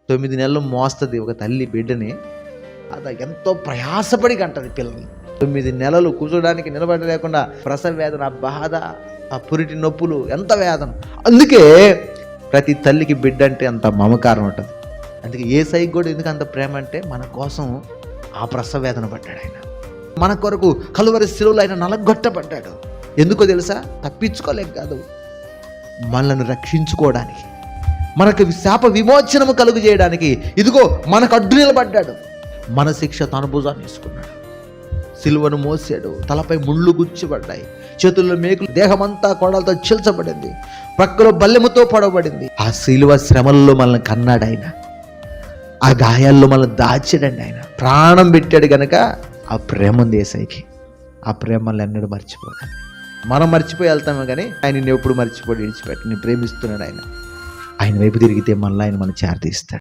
9 నెలలు మోస్తుంది ఒక తల్లి బిడ్డని. అది ఎంతో ప్రయాసపడి కంటది పిల్లల్ని. 9 నెలలు కూర్చోడానికి నిలబడలేకుండా ప్రసవ వేదన, ఆ బాధ, ఆ పురిటి నొప్పులు, ఎంత వేదన. అందుకే ప్రతి తల్లికి బిడ్డ అంటే అంత మమకారం ఉంటుంది. అందుకే యేసయ్యకి కూడా ఎందుకు అంత ప్రేమ అంటే మన కోసం ఆ ప్రసవ వేదన పడ్డాడు ఆయన. మన కొరకు కలువరి శిలువలో ఆయన నలగొట్టబడ్డాడు. ఎందుకో తెలుసా? తప్పించుకోలేక కాదు, మనల్ని రక్షించుకోవడానికి, మనకు శాప విమోచనము కలుగు చేయడానికి. ఇదిగో మనకు అడ్డు నిలబడ్డాడు. మన శిక్ష తన భుజాన్ని వేసుకున్నాడు, సిలువను మోసాడు, తలపై ముళ్ళు గుచ్చబడ్డాయి, చేతుల్లో మేకులు, దేహమంతా కొడలతో చీల్చబడింది, ప్రక్కలో బల్లెముతో పొడవబడింది. ఆ సిలువ శ్రమల్లో మనల్ని కన్నాడు ఆయన, ఆ గాయాల్లో మనల్ని దాచాడండి ఆయన, ప్రాణం పెట్టాడు గనక ఆ ప్రేమ ఉంది యేసయ్యకి. ఆ ప్రేమ మనల్ని ఎన్నడూ మర్చిపోడు. మనం మర్చిపోయి వెళ్తామే కానీ ఆయన నిన్ను ఎప్పుడు మర్చిపోయి విడిచిపెట్టి నేను ప్రేమిస్తున్నాడు ఆయన. ఆయన వైపు తిరిగితే మనల్ని ఆయన మనం చేరదీస్తాడు.